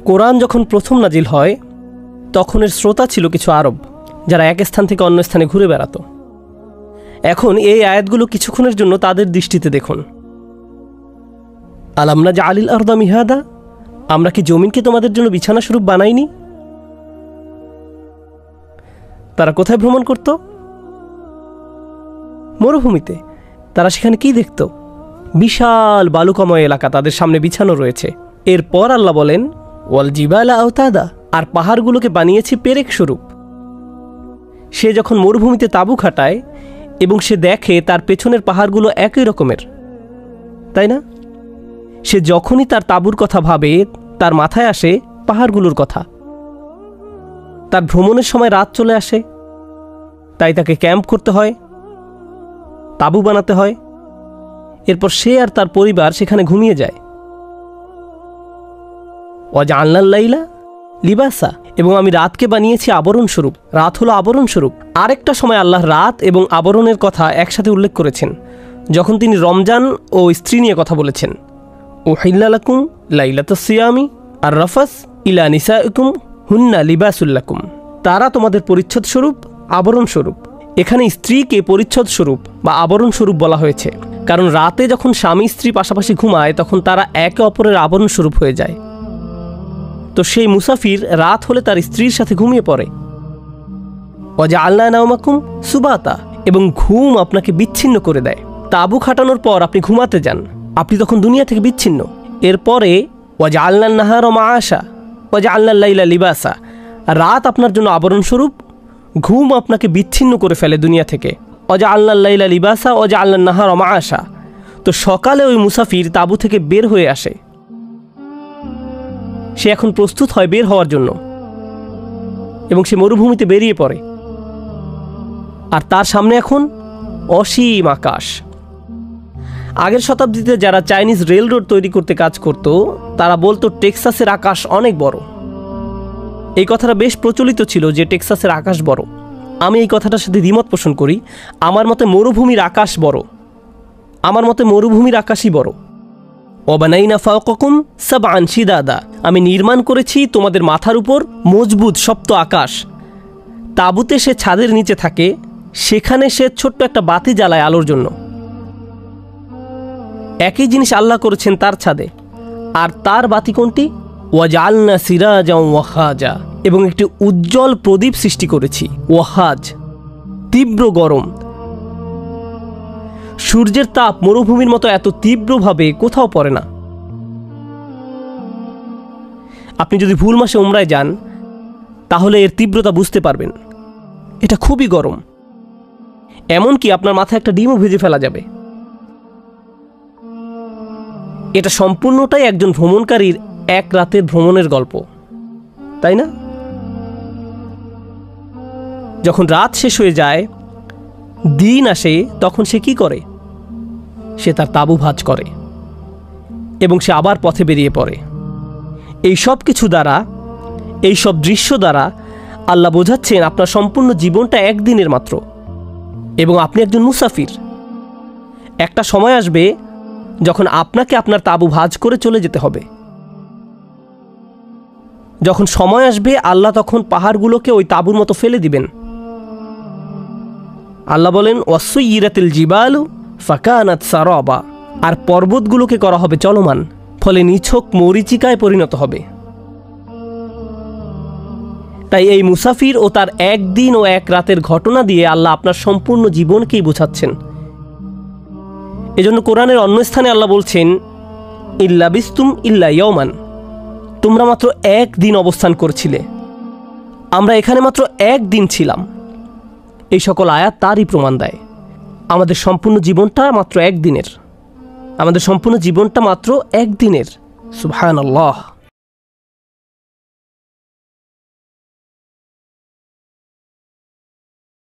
কোরআন যখন প্রথম নাজিল হয় তখন এর শ্রোতা ছিল কিছু আরব, যারা এক স্থান থেকে অন্য স্থানে ঘুরে বেড়াত। এখন এই আয়াতগুলো কিছুক্ষণের জন্য তাদের দৃষ্টিতে দেখুন। আলাম নাজআলিল আরদা মিহাদা, আমরা কি জমিনকে তোমাদের জন্য বিছানা স্বরূপ বানাইনি? তারা কোথায় ভ্রমণ করত? মরুভূমিতে। তারা সেখানে কি দেখত? বিশাল বালুকাময় এলাকা তাদের সামনে বিছানো রয়েছে। এরপর আল্লাহ বলেন ওয়াল জিবালা আওতাদা, আর পাহাড়গুলোকে বানিয়েছি পেরেক স্বরূপ। সে যখন মরুভূমিতে তাঁবু খাটায় এবং সে দেখে তার পেছনের পাহাড়গুলো একই রকমের, তাই না? সে যখনই তার তাঁবুর কথা ভাবে তার মাথায় আসে পাহাড়গুলোর কথা। তার ভ্রমণের সময় রাত চলে আসে, তাই তাকে ক্যাম্প করতে হয়, তাঁবু বানাতে হয়। এরপর সে আর তার পরিবার সেখানে ঘুমিয়ে যায়। ওয়াজআলনাল লাইলা লিবাসা, এবং আমি রাতকে বানিয়েছি আবরণ স্বরূপ। রাত হলো আবরণ স্বরূপ। আরেকটা সময় আল্লাহ রাত এবং আবরণের কথা একসাথে উল্লেখ করেছেন যখন তিনি রমজান ও স্ত্রী নিয়ে কথা বলেছেন। উহিল্লা লাকুম লাইলাতুস সিয়ামি আর রাফাস ইলা নিসাইকুম হুন্না লিবাসুল লাকুম, তারা তোমাদের পরিচ্ছদ স্বরূপ, আবরণ স্বরূপ। এখানে স্ত্রীকে পরিচ্ছদ স্বরূপ বা আবরণ স্বরূপ বলা হয়েছে, কারণ রাতে যখন স্বামী স্ত্রী পাশাপাশি ঘুমায় তখন তারা একে অপরের আবরণ স্বরূপ হয়ে যায়। তো সেই মুসাফির রাত হলে তার স্ত্রীর সাথে ঘুমিয়ে পড়ে। ওয়াজআলনা নাওমাকুম সুবাতা, এবং ঘুম আপনাকে বিচ্ছিন্ন করে দেয়। তাঁবু খাটানোর পর আপনি ঘুমাতে যান, আপনি তখন দুনিয়া থেকে বিচ্ছিন্ন। এরপরে ওয়াজআলনান নাহারা মাআশা ওয়াজআলনাল লাইলা লিবাসা, রাত আপনার জন্য আবরণ স্বরূপ, ঘুম আপনাকে বিচ্ছিন্ন করে ফেলে দুনিয়া থেকে। ওয়াজআলনাল লাইলা লিবাসা ওয়াজআলনান নাহারা মাআশা। তো সকালে ওই মুসাফির তাঁবু থেকে বের হয়ে আসে, সে এখন প্রস্তুত হয় বের হওয়ার জন্য, এবং সে মরুভূমিতে বেরিয়ে পড়ে। আর তার সামনে এখন অসীম আকাশ। আগের শতাব্দীতে যারা চাইনিজ রেল রোড তৈরি করতে কাজ করত তারা বলতো টেক্সাসের আকাশ অনেক বড়। এই কথাটা বেশ প্রচলিত ছিল যে টেক্সাসের আকাশ বড়। আমি এই কথাটার সাথে দ্বিমত পোষণ করি। আমার মতে মরুভূমির আকাশ বড়, আমার মতে মরুভূমির আকাশই বড়। ওয়াবানাইনা ফাওকাকুম সাবআন শিদাদা, আমি নির্মাণ করেছি তোমাদের মাথার উপর মজবুত শক্ত আকাশ। তাঁবুতে সে ছাদের নিচে থাকে, সেখানে সে ছোট্ট একটা বাতি জ্বালায় আলোর জন্য। একই জিনিস আল্লাহ করেছেন তার ছাদে। আর তার বাতি কোনটি? ওয়াজআলনা সিরাজা ওয়াহাজা, এবং একটি উজ্জ্বল প্রদীপ সৃষ্টি করেছি। ওয়াহাজ, তীব্র গরম। সূর্যের তাপ মরুভূমির মতো এত তীব্রভাবে কোথাও পড়ে না। আপনি যদি ভুল মাসে উমরায় যান তাহলে এর তীব্রতা বুঝতে পারবেন। এটা খুবই গরম, এমনকি আপনার মাথায় একটা ডিমও ভেজে ফেলা যাবে। এটা সম্পূর্ণটাই একজন ভ্রমণকারীর এক রাতের ভ্রমণের গল্প, তাই না? যখন রাত শেষ হয়ে যায়, দিন আসে, তখন সে কি করে? সে তার তাঁবু ভাঁজ করে এবং সে আবার পথে বেরিয়ে পড়ে। এই সব কিছু দ্বারা, এই সব দৃশ্য দ্বারা আল্লাহ বোঝাচ্ছেন আপনার সম্পূর্ণ জীবনটা একদিনের মাত্র, এবং আপনি একজন মুসাফির। একটা সময় আসবে যখন আপনাকে আপনার তাঁবু ভাঁজ করে চলে যেতে হবে। যখন সময় আসবে আল্লাহ তখন পাহাড়গুলোকে ওই তাঁবুর মতো ফেলে দিবেন। আল্লাহ বলেন ওয়াসুইরাতিল জিবালু ফাকানাত সারাবা, আর পর্বতগুলোকে করা হবে চলমান, ফলে নিছক মরীচিকায় পরিণত হবে। তাই এই মুসাফির ও তার একদিন ও এক রাতের ঘটনা দিয়ে আল্লাহ আপনার সম্পূর্ণ জীবনকেই বোঝাচ্ছেন। এজন্য কোরআনের অন্য স্থানে আল্লাহ বলছেন ইল্লা বিস্তুম ইল্লা ইয়াওমান, তোমরা মাত্র একদিন অবস্থান করছিলে, আমরা এখানে মাত্র একদিন ছিলাম। এই সকল আয়াত তারই প্রমাণ দেয়। আমাদের সম্পূর্ণ জীবনটা মাত্র একদিনের, আমাদের সম্পূর্ণ জীবনটা মাত্র একদিনের। সুবহানাল্লাহ।